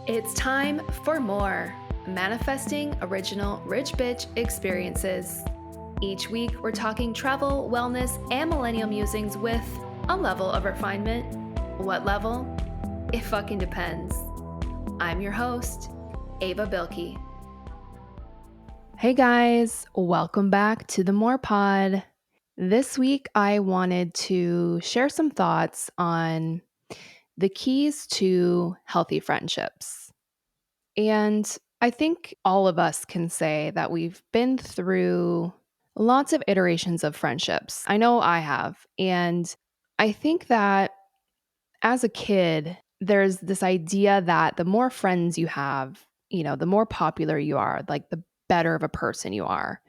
It's time for more Manifesting Original Rich Bitch Experiences. Each week, we're talking travel, wellness, and millennial musings with a level of refinement. What level? It fucking depends. I'm your host, Ava Bilkey. Hey guys, welcome back to the More Pod. This week, I wanted to share some thoughts on the keys to healthy friendships. And I think all of us can say that we've been through lots of iterations of friendships. I know I have. And I think that as a kid, there's this idea that the more friends you have, the more popular you are, like the better of a person you are.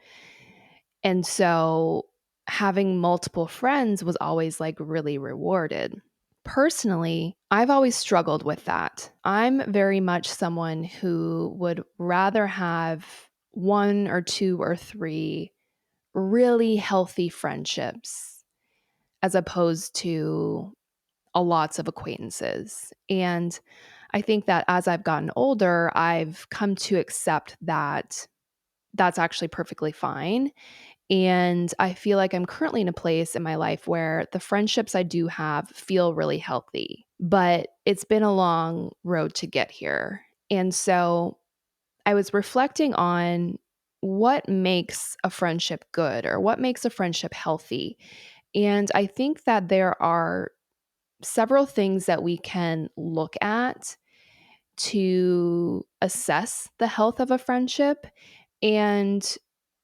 And so having multiple friends was always like really rewarded. Personally, I've always struggled with that. I'm very much someone who would rather have one or two or three really healthy friendships as opposed to lots of acquaintances. And I think that as I've gotten older, I've come to accept that that's actually perfectly fine. And I feel like I'm currently in a place in my life where the friendships I do have feel really healthy, but it's been a long road to get here. And so I was reflecting on what makes a friendship good or what makes a friendship healthy. And I think that there are several things that we can look at to assess the health of a friendship. And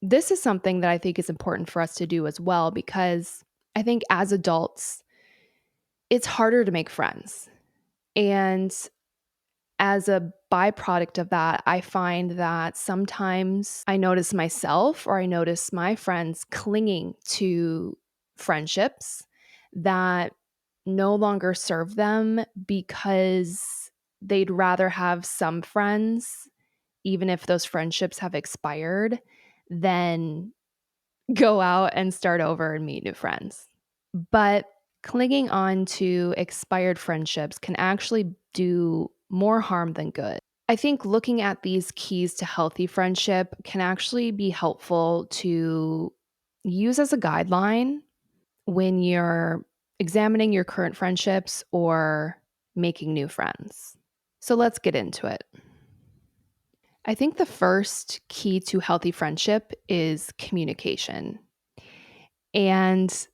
this is something that I think is important for us to do as well, because I think as adults, it's harder to make friends. And as a byproduct of that, I find that sometimes I notice myself or I notice my friends clinging to friendships that no longer serve them because they'd rather have some friends, even if those friendships have expired, than go out and start over and meet new friends. But clinging on to expired friendships can actually do more harm than good. I think looking at these keys to healthy friendship can actually be helpful to use as a guideline when you're examining your current friendships or making new friends. So let's get into it. I think the first key to healthy friendship is communication. And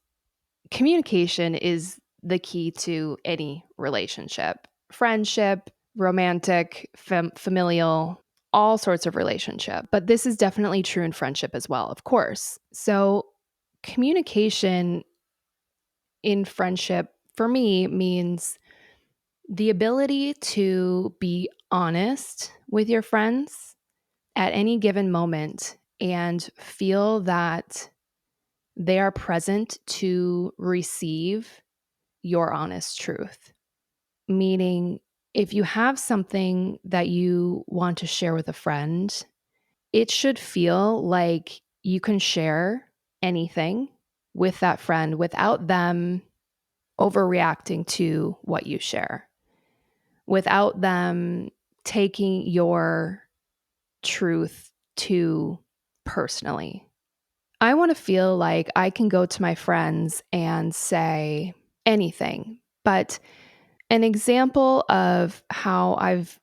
communication is the key to any relationship, friendship, romantic, familial, all sorts of relationship. But this is definitely true in friendship as well, of course. So communication in friendship for me means the ability to be honest with your friends at any given moment and feel that they are present to receive your honest truth. Meaning, if you have something that you want to share with a friend, it should feel like you can share anything with that friend without them overreacting to what you share, without them taking your truth too personally. I want to feel like I can go to my friends and say anything. But an example of how I've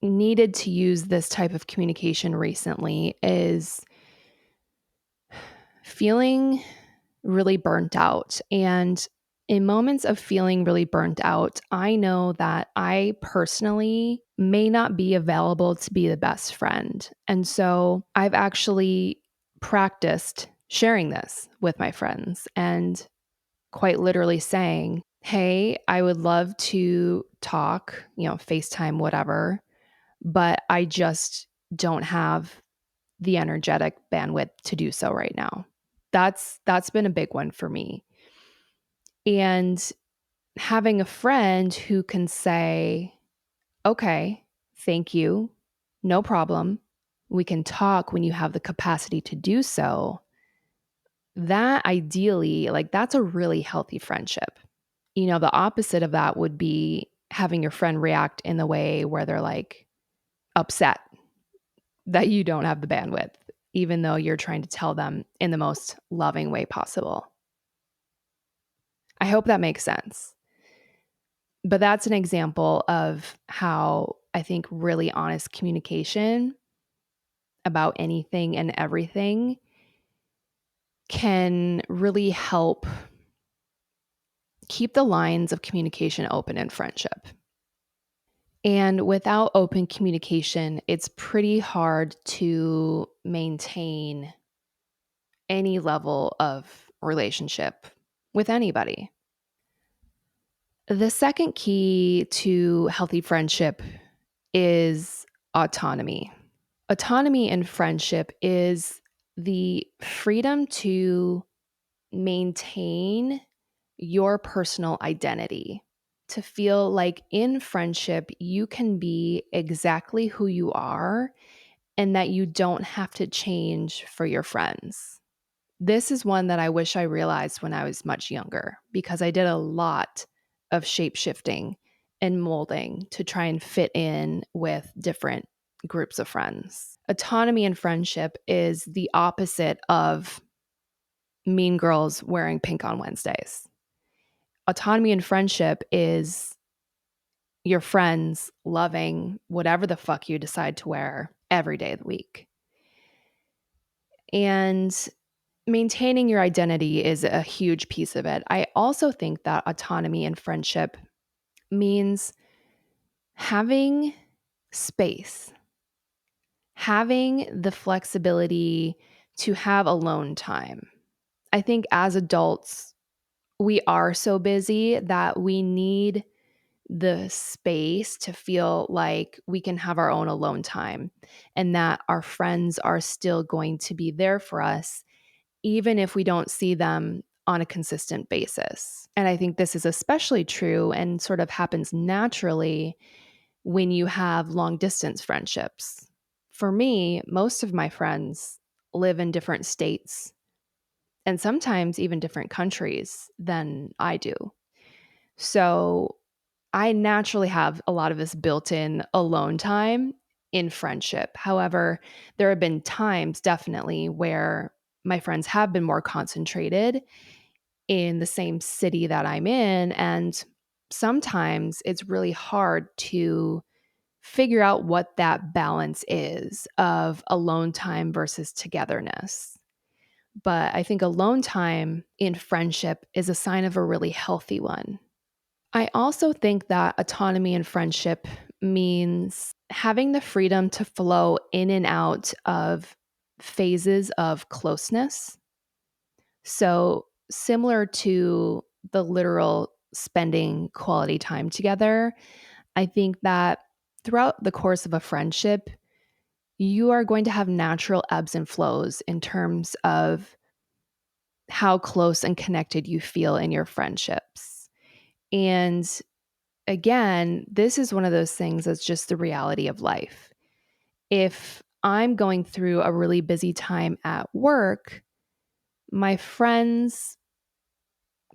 needed to use this type of communication recently is feeling really burnt out. And in moments of feeling really burnt out, I know that I personally may not be available to be the best friend. And so I've actually practiced sharing this with my friends and quite literally saying, hey, I would love to talk, FaceTime, whatever, but I just don't have the energetic bandwidth to do so right now. That's been a big one for me. And having a friend who can say, okay, thank you, no problem. We can talk when you have the capacity to do so. That ideally, like that's a really healthy friendship. The opposite of that would be having your friend react in the way where they're like, upset that you don't have the bandwidth, even though you're trying to tell them in the most loving way possible. I hope that makes sense. But that's an example of how I think really honest communication about anything and everything can really help keep the lines of communication open in friendship. And without open communication, it's pretty hard to maintain any level of relationship with anybody. The second key to healthy friendship is autonomy. Autonomy in friendship is the freedom to maintain your personal identity, to feel like in friendship, you can be exactly who you are and that you don't have to change for your friends. This is one that I wish I realized when I was much younger because I did a lot of shape shifting and molding to try and fit in with different groups of friends. Autonomy in friendship is the opposite of mean girls wearing pink on Wednesdays. Autonomy in friendship is your friends loving whatever the fuck you decide to wear every day of the week. And maintaining your identity is a huge piece of it. I also think that autonomy in friendship means having space, having the flexibility to have alone time. I think as adults, we are so busy that we need the space to feel like we can have our own alone time and that our friends are still going to be there for us, even if we don't see them on a consistent basis. And I think this is especially true and sort of happens naturally when you have long distance friendships. For me, most of my friends live in different states and sometimes even different countries than I do. So I naturally have a lot of this built in alone time in friendship. However, there have been times definitely where my friends have been more concentrated in the same city that I'm in. And sometimes it's really hard to figure out what that balance is of alone time versus togetherness. But I think alone time in friendship is a sign of a really healthy one. I also think that autonomy in friendship means having the freedom to flow in and out of phases of closeness. So, similar to the literal spending quality time together, I think that throughout the course of a friendship, you are going to have natural ebbs and flows in terms of how close and connected you feel in your friendships. And again, this is one of those things that's just the reality of life. If I'm going through a really busy time at work, my friends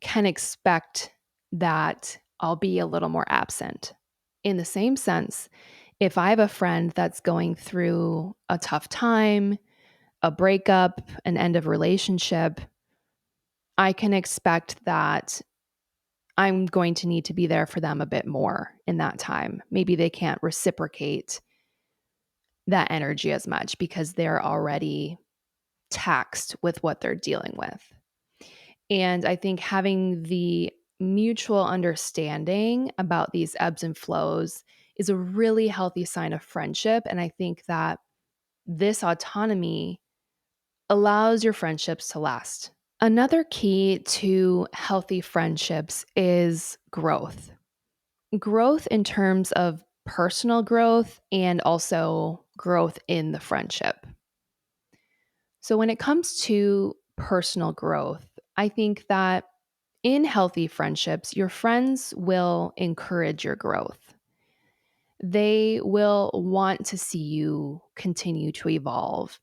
can expect that I'll be a little more absent. In the same sense, if I have a friend that's going through a tough time, a breakup, an end of relationship, I can expect that I'm going to need to be there for them a bit more in that time. Maybe they can't reciprocate that energy as much because they're already taxed with what they're dealing with. And I think having the mutual understanding about these ebbs and flows is a really healthy sign of friendship. And I think that this autonomy allows your friendships to last. Another key to healthy friendships is growth. Growth in terms of personal growth and also growth in the friendship. So, when it comes to personal growth, I think that in healthy friendships, your friends will encourage your growth. They will want to see you continue to evolve.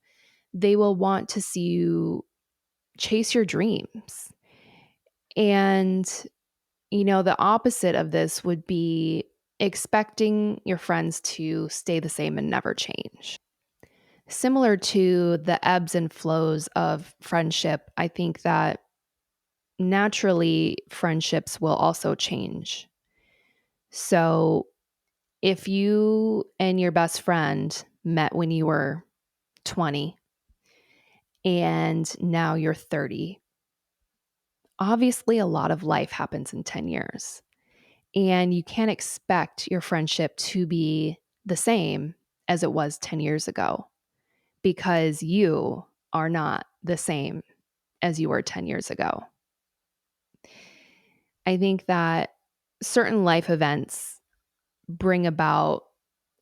They will want to see you chase your dreams. And, the opposite of this would be expecting your friends to stay the same and never change. Similar to the ebbs and flows of friendship, I think that naturally friendships will also change. So if you and your best friend met when you were 20 and now you're 30, obviously a lot of life happens in 10 years. And you can't expect your friendship to be the same as it was 10 years ago because you are not the same as you were 10 years ago. I think that certain life events bring about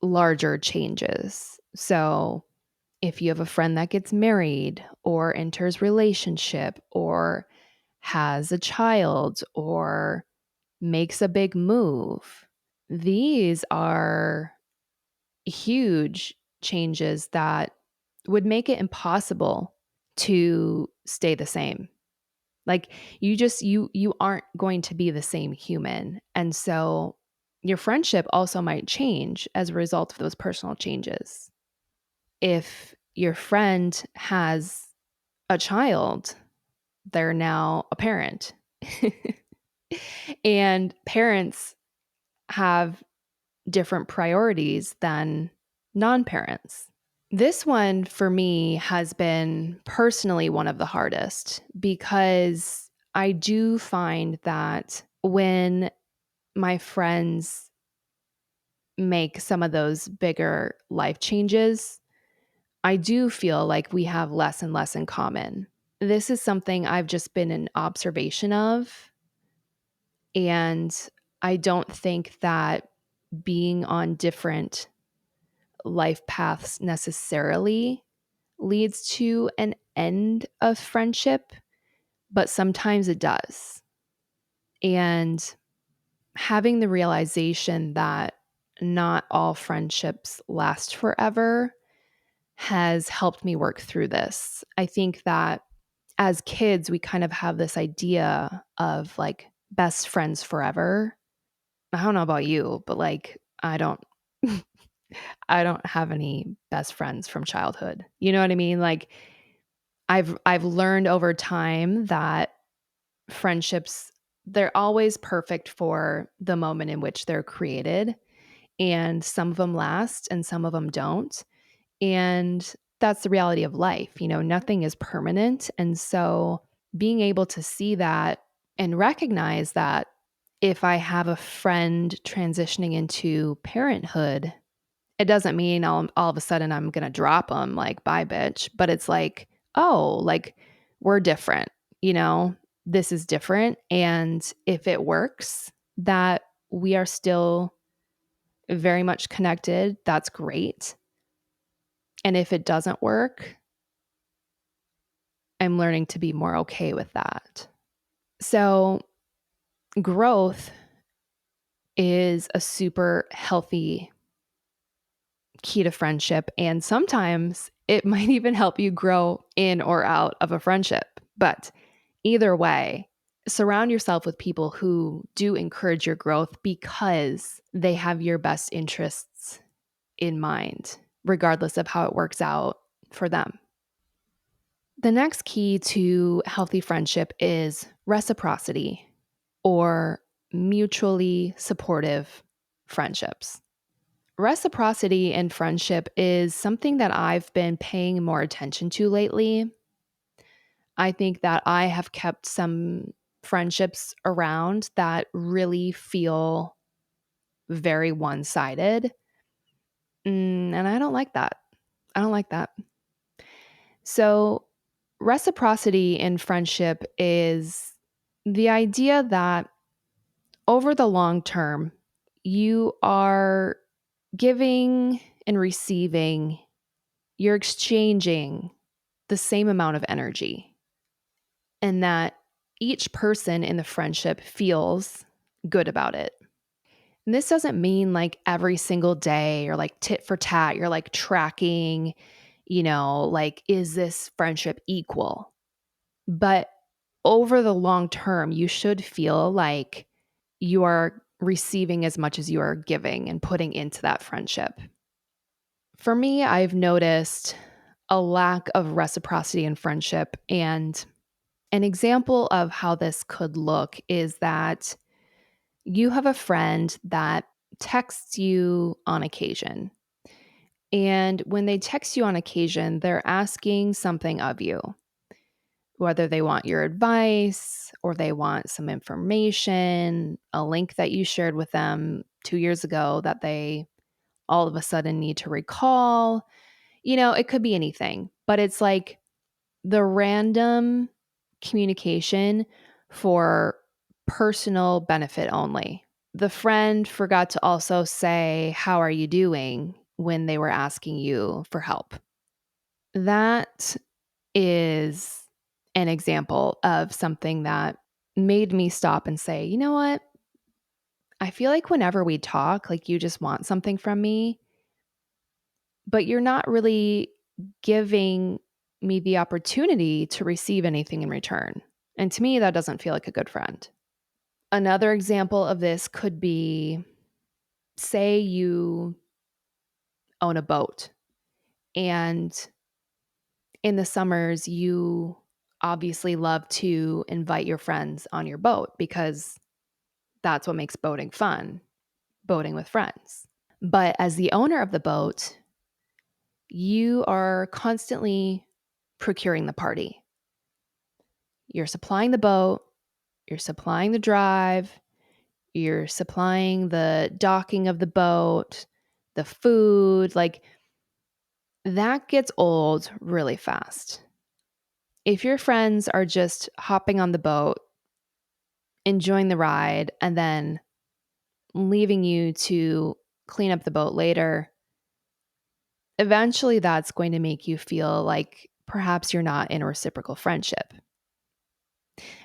larger changes. So, if you have a friend that gets married or enters relationship or has a child or makes a big move, these are huge changes that would make it impossible to stay the same. Like you aren't going to be the same human. And so your friendship also might change as a result of those personal changes. If your friend has a child, they're now a parent. And parents have different priorities than non-parents. This one for me has been personally one of the hardest because I do find that when my friends make some of those bigger life changes, I do feel like we have less and less in common. This is something I've just been in observation of. And I don't think that being on different life paths necessarily leads to an end of friendship, but sometimes it does. And having the realization that not all friendships last forever has helped me work through this. I think that as kids, we kind of have this idea of like best friends forever. I don't know about you, but like I don't I don't have any best friends from childhood. You know what I mean? Like I've learned over time that friendships, they're always perfect for the moment in which they're created, and some of them last and some of them don't. And that's the reality of life. Nothing is permanent. And so being able to see that and recognize that if I have a friend transitioning into parenthood, it doesn't mean all of a sudden I'm going to drop them like, bye, bitch. But it's like, oh, like we're different, you know, this is different. And if it works, that we are still very much connected, that's great. And if it doesn't work, I'm learning to be more okay with that. So, growth is a super healthy key to friendship. And sometimes it might even help you grow in or out of a friendship. But either way, surround yourself with people who do encourage your growth because they have your best interests in mind, regardless of how it works out for them. The next key to healthy friendship is reciprocity or mutually supportive friendships. Reciprocity in friendship is something that I've been paying more attention to lately. I think that I have kept some friendships around that really feel very one sided. And I don't like that. I don't like that. So, reciprocity in friendship is the idea that over the long term, you are giving and receiving, you're exchanging the same amount of energy, and that each person in the friendship feels good about it. And this doesn't mean like every single day or like tit for tat, you're like tracking, like, is this friendship equal? But over the long term, you should feel like you are receiving as much as you are giving and putting into that friendship. For me, I've noticed a lack of reciprocity in friendship. And an example of how this could look is that you have a friend that texts you on occasion. And when they text you on occasion, they're asking something of you, whether they want your advice or they want some information, a link that you shared with them 2 years ago that they all of a sudden need to recall. It could be anything, but it's like the random communication for personal benefit only. The friend forgot to also say, "How are you doing?" when they were asking you for help. That is an example of something that made me stop and say, "You know what? I feel like whenever we talk, like you just want something from me, but you're not really giving me the opportunity to receive anything in return." And to me, that doesn't feel like a good friend. Another example of this could be, say you own a boat and in the summers you obviously love to invite your friends on your boat because that's what makes boating fun, boating with friends. But as the owner of the boat, you are constantly procuring the party. You're supplying the boat, you're supplying the drive, you're supplying the docking of the boat, the food. Like that gets old really fast. If your friends are just hopping on the boat, enjoying the ride, and then leaving you to clean up the boat later, eventually that's going to make you feel like perhaps you're not in a reciprocal friendship.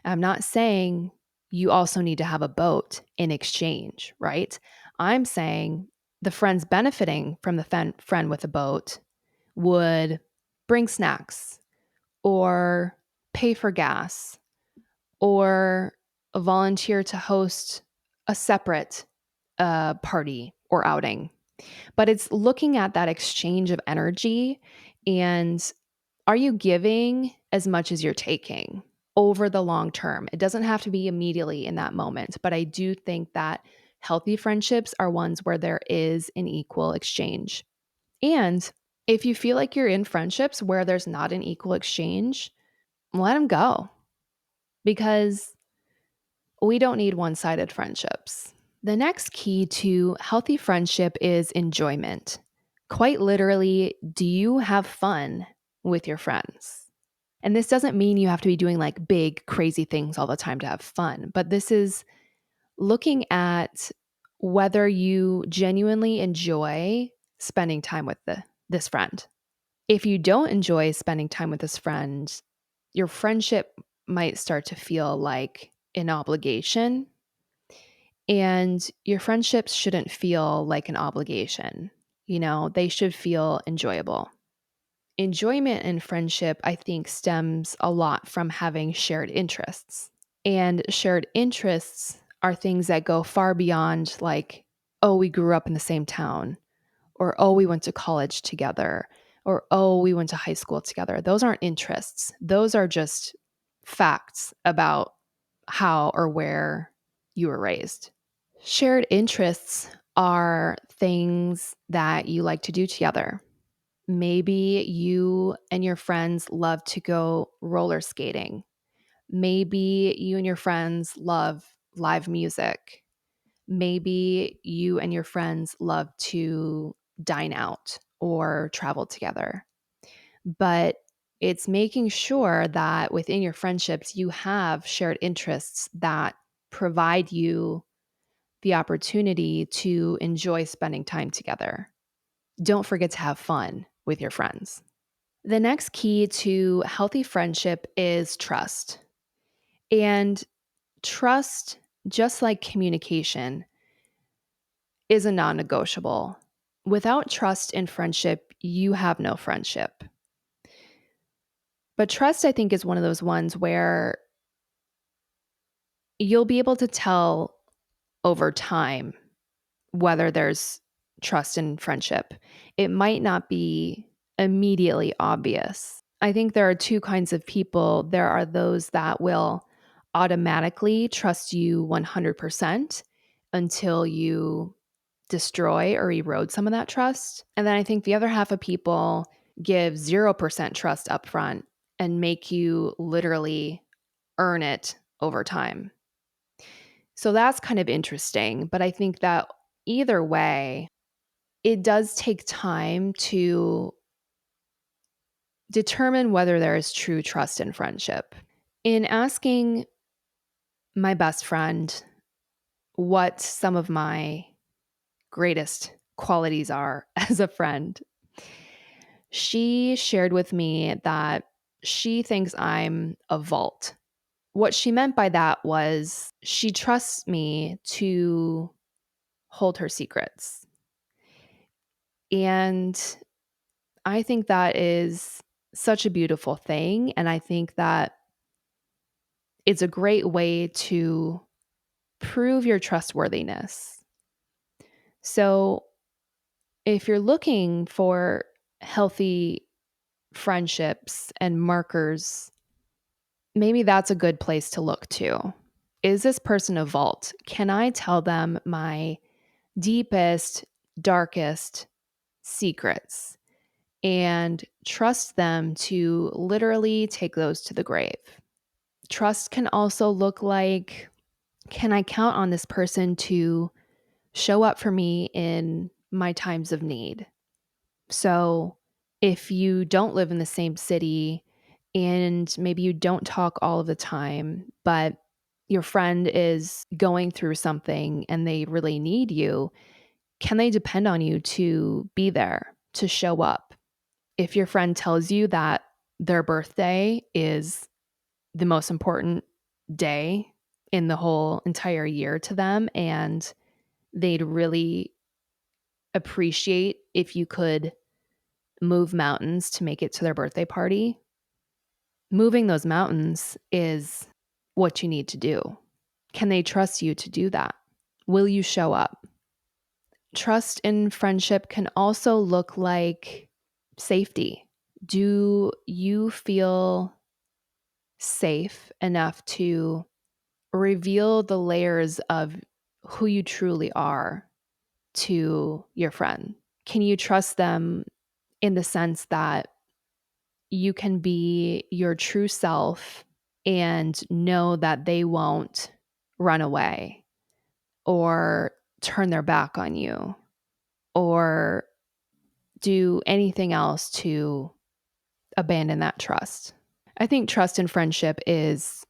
I'm not saying you also need to have a boat in exchange, right? I'm saying the friends benefiting from the friend with a boat would bring snacks or pay for gas or volunteer to host a separate party or outing. But it's looking at that exchange of energy and are you giving as much as you're taking over the long term? It doesn't have to be immediately in that moment, but I do think that healthy friendships are ones where there is an equal exchange. And if you feel like you're in friendships where there's not an equal exchange, let them go because we don't need one sided friendships. The next key to healthy friendship is enjoyment. Quite literally, do you have fun with your friends? And this doesn't mean you have to be doing like big, crazy things all the time to have fun, but this is looking at whether you genuinely enjoy spending time with this friend. If you don't enjoy spending time with this friend, your friendship might start to feel like an obligation, and your friendships shouldn't feel like an obligation. They should feel enjoyable. Enjoyment in friendship, I think, stems a lot from having shared interests. And shared interests are things that go far beyond, like, oh, we grew up in the same town, or oh, we went to college together, or oh, we went to high school together. Those aren't interests. Those are just facts about how or where you were raised. Shared interests are things that you like to do together. Maybe you and your friends love to go roller skating. Maybe you and your friends love live music. Maybe you and your friends love to dine out or travel together. But it's making sure that within your friendships, you have shared interests that provide you the opportunity to enjoy spending time together. Don't forget to have fun with your friends. The next key to healthy friendship is trust. And trust, just like communication, is a non negotiable. Without trust in friendship, you have no friendship. But trust, I think, is one of those ones where you'll be able to tell over time, whether there's trust and friendship. It might not be immediately obvious. I think there are two kinds of people. There are those that will automatically trust you 100% until you destroy or erode some of that trust. And then I think the other half of people give 0% trust upfront and make you literally earn it over time. So that's kind of interesting. But I think that either way, it does take time to determine whether there is true trust and friendship. In asking my best friend what some of my greatest qualities are as a friend, she shared with me that she thinks I'm a vault. What she meant by that was she trusts me to hold her secrets. And I think that is such a beautiful thing. And I think that it's a great way to prove your trustworthiness. So, if you're looking for healthy friendships and markers, maybe that's a good place to look to. Is this person a vault? Can I tell them my deepest, darkest secrets and trust them to literally take those to the grave? Trust can also look like, can I count on this person to show up for me in my times of need? So, if you don't live in the same city and maybe you don't talk all of the time, but your friend is going through something and they really need you, can they depend on you to be there, to show up? If your friend tells you that their birthday is the most important day in the whole entire year to them, and they'd really appreciate if you could move mountains to make it to their birthday party, moving those mountains is what you need to do. Can they trust you to do that? Will you show up? Trust in friendship can also look like safety. Do you feel safe enough to reveal the layers of who you truly are to your friend? Can you trust them in the sense that you can be your true self and know that they won't run away or turn their back on you or do anything else to abandon that trust? I think trust and friendship is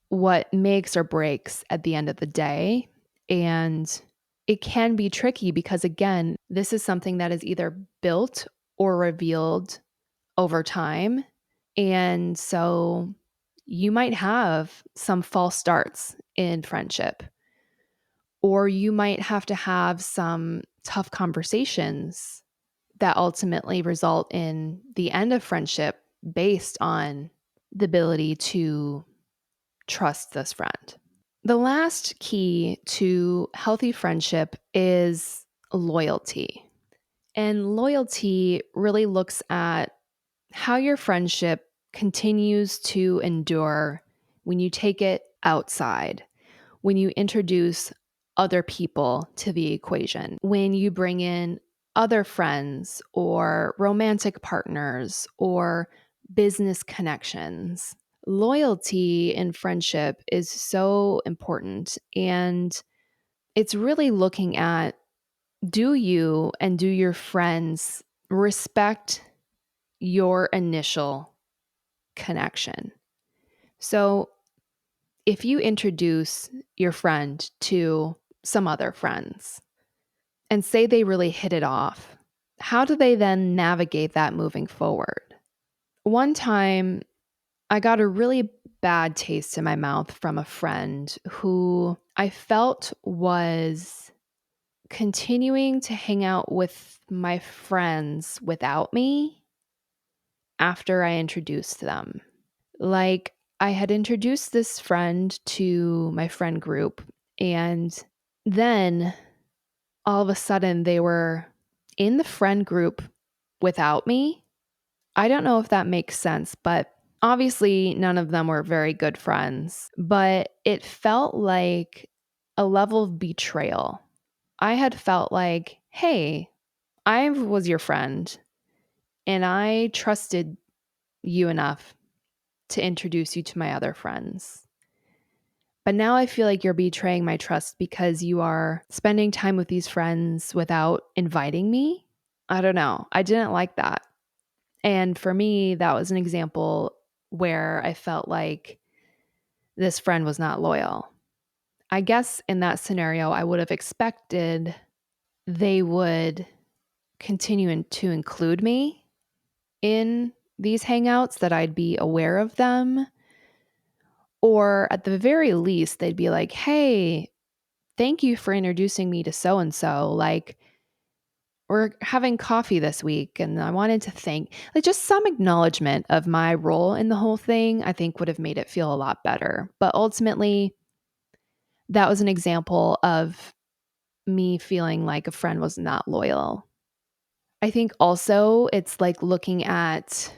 what makes or breaks at the end of the day. And it can be tricky because, again, this is something that is either built or revealed over time. And so you might have some false starts in friendship, or you might have to have some tough conversations that ultimately result in the end of friendship based on the ability to trust this friend. The last key to healthy friendship is loyalty. And loyalty really looks at how your friendship continues to endure when you take it outside, when you introduce other people to the equation, when you bring in other friends or romantic partners or business connections. Loyalty in friendship is so important. And it's really looking at, do you and do your friends respect your initial connection? So if you introduce your friend to some other friends and say they really hit it off, how do they then navigate that moving forward? One time, I got a really bad taste in my mouth from a friend who I felt was continuing to hang out with my friends without me after I introduced them. Like, I had introduced this friend to my friend group, and Then all of a sudden they were in the friend group without me. I don't know if that makes sense, but obviously none of them were very good friends, but it felt like a level of betrayal. I had felt like, hey, I was your friend and I trusted you enough to introduce you to my other friends. But now I feel like you're betraying my trust because you are spending time with these friends without inviting me. I don't know. I didn't like that. And for me, that was an example where I felt like this friend was not loyal. I guess in that scenario, I would have expected they would continue to include me in these hangouts, that I'd be aware of them. Or at the very least, they'd be like, hey, thank you for introducing me to so and so. Like, we're having coffee this week, and I wanted to thank, like, just some acknowledgement of my role in the whole thing, I think would have made it feel a lot better. But ultimately, that was an example of me feeling like a friend was not loyal. I think also it's like looking at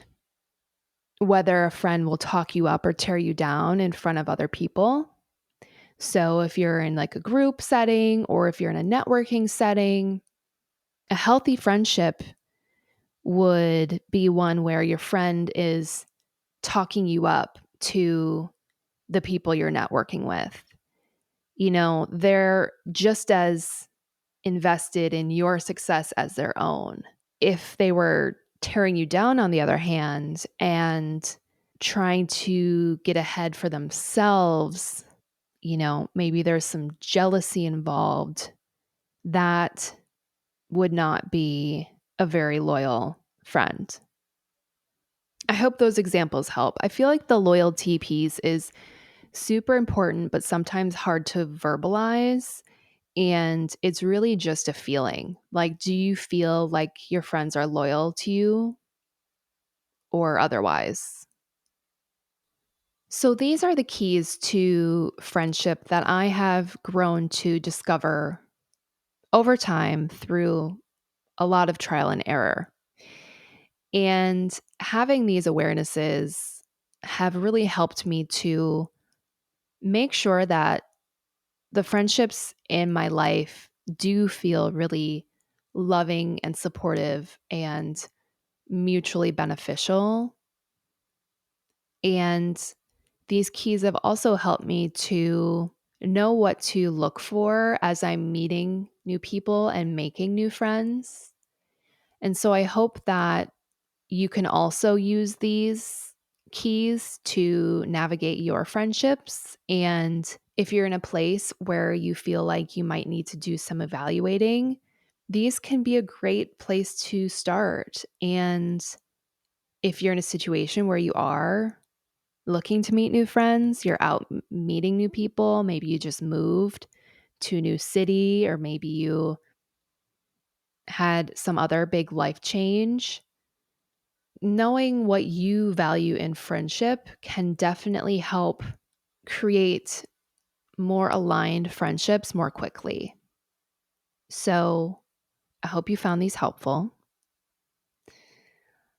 whether a friend will talk you up or tear you down in front of other people. So if you're in like a group setting or if you're in a networking setting, a healthy friendship would be one where your friend is talking you up to the people you're networking with. You know, they're just as invested in your success as their own. If they were tearing you down, on the other hand, and trying to get ahead for themselves, you know, maybe there's some jealousy involved, that would not be a very loyal friend. I hope those examples help. I feel like the loyalty piece is super important, but sometimes hard to verbalize. And it's really just a feeling. Like, do you feel like your friends are loyal to you or otherwise? So, these are the keys to friendship that I have grown to discover over time through a lot of trial and error. And having these awarenesses have really helped me to make sure that the friendships in my life do feel really loving and supportive and mutually beneficial. And these keys have also helped me to know what to look for as I'm meeting new people and making new friends. And so I hope that you can also use these keys to navigate your friendships. And if you're in a place where you feel like you might need to do some evaluating, these can be a great place to start. And if you're in a situation where you are looking to meet new friends, you're out meeting new people, maybe you just moved to a new city, or maybe you had some other big life change, knowing what you value in friendship can definitely help create more aligned friendships more quickly. So, I hope you found these helpful.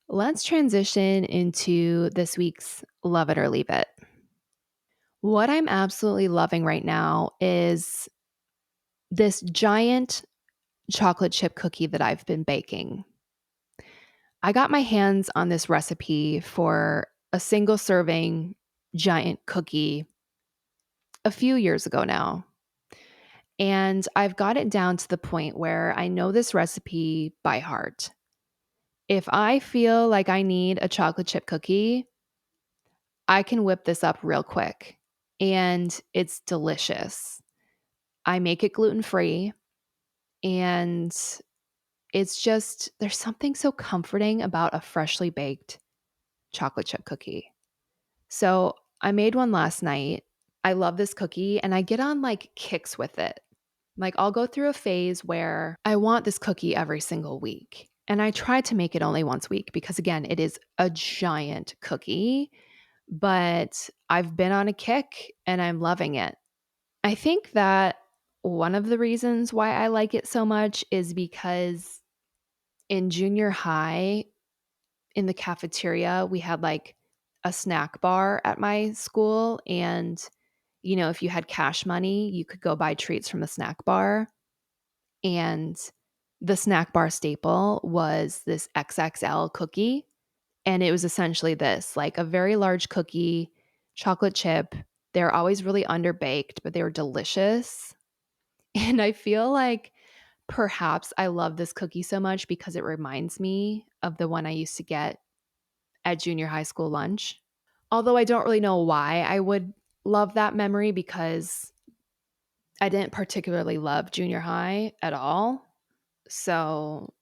Let's transition into this week's Love It or Leave It. What I'm absolutely loving right now is this giant chocolate chip cookie that I've been baking. I got my hands on this recipe for a single serving giant cookie a few years ago now. And I've got it down to the point where I know this recipe by heart. If I feel like I need a chocolate chip cookie, I can whip this up real quick and it's delicious. I make it gluten free, and it's just, there's something so comforting about a freshly baked chocolate chip cookie. So I made one last night. I love this cookie and I get on like kicks with it. Like, I'll go through a phase where I want this cookie every single week. And I try to make it only once a week because, again, it is a giant cookie, but I've been on a kick and I'm loving it. I think that One of the reasons why I like it so much is because in junior high, in the cafeteria, we had like a snack bar at my school. And, if you had cash money, you could go buy treats from the snack bar. And the snack bar staple was this XXL cookie. And it was essentially this, like a very large cookie, chocolate chip. They're always really underbaked, but they were delicious. And I feel like perhaps I love this cookie so much because it reminds me of the one I used to get at junior high school lunch. Although I don't really know why I would love that memory because I didn't particularly love junior high at all. So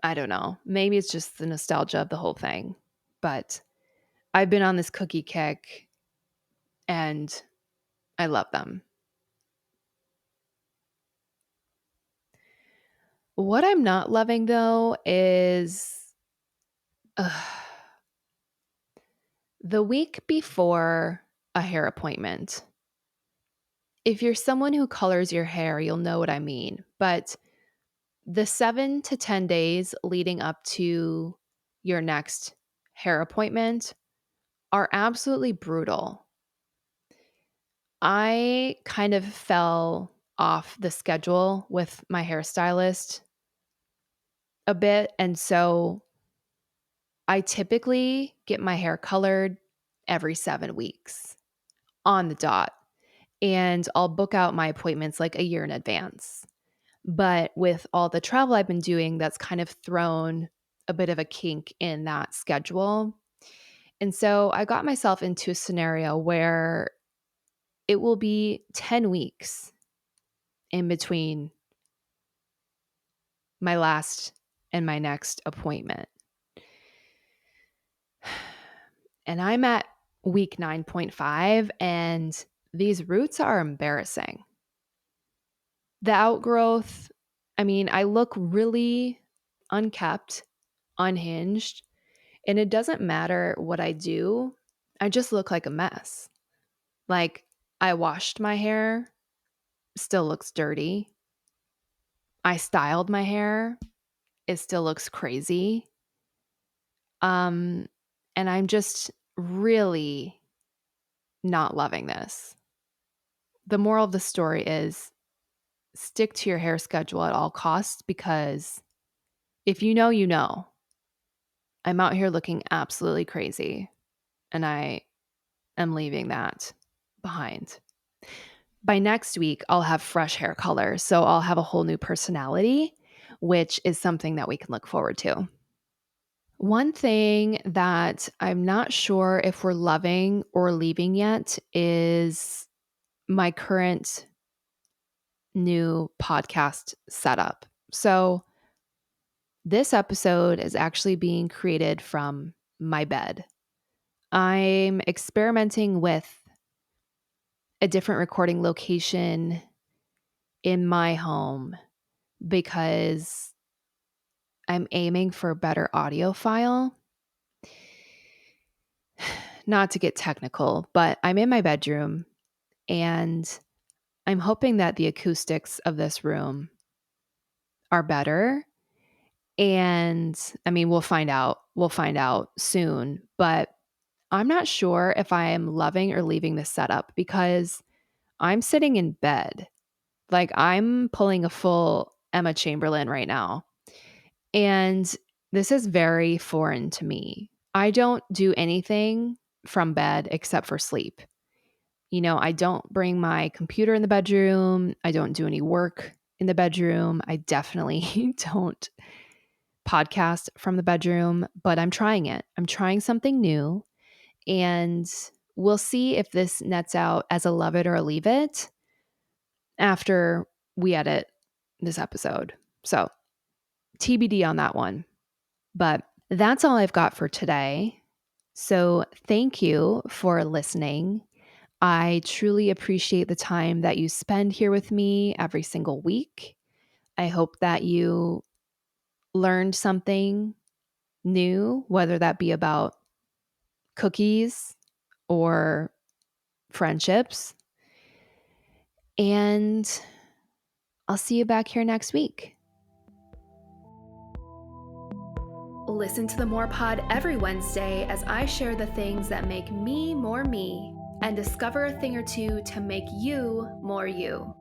I don't know. Maybe it's just the nostalgia of the whole thing. But I've been on this cookie kick and I love them. What I'm not loving though is the week before a hair appointment. If you're someone who colors your hair, you'll know what I mean. But the 7 to 10 days leading up to your next hair appointment are absolutely brutal. I kind of fell off the schedule with my hairstylist a bit. And so I typically get my hair colored every 7 weeks on the dot. And I'll book out my appointments like a year in advance. But with all the travel I've been doing, that's kind of thrown a bit of a kink in that schedule. And so I got myself into a scenario where it will be 10 weeks in between my last and my next appointment. And I'm at week 9.5, and these roots are embarrassing. The outgrowth, I mean, I look really unkept, unhinged, and it doesn't matter what I do. I just look like a mess. Like, I washed my hair, still looks dirty. I styled my hair, it still looks crazy. Um, and I'm just really not loving this. The moral of the story is stick to your hair schedule at all costs because if you know, you know. I'm out here looking absolutely crazy and I am leaving that behind. By next week, I'll have fresh hair color. So I'll have a whole new personality, which is something that we can look forward to. One thing that I'm not sure if we're loving or leaving yet is my current new podcast setup. So this episode is actually being created from my bed. I'm experimenting with a different recording location in my home because I'm aiming for a better audio file. Not to get technical, but I'm in my bedroom and I'm hoping that the acoustics of this room are better. And I mean, we'll find out. We'll find out soon, but I'm not sure if I am loving or leaving this setup because I'm sitting in bed. Like I'm pulling a full Emma Chamberlain right now. And this is very foreign to me. I don't do anything from bed except for sleep. I don't bring my computer in the bedroom. I don't do any work in the bedroom. I definitely don't podcast from the bedroom, but I'm trying it. I'm trying something new and we'll see if this nets out as a love it or a leave it after we edit this episode. So, TBD on that one. But that's all I've got for today. So, thank you for listening. I truly appreciate the time that you spend here with me every single week. I hope that you learned something new, whether that be about cookies or friendships. And I'll see you back here next week. Listen to the More Pod every Wednesday as I share the things that make me more me and discover a thing or two to make you more you.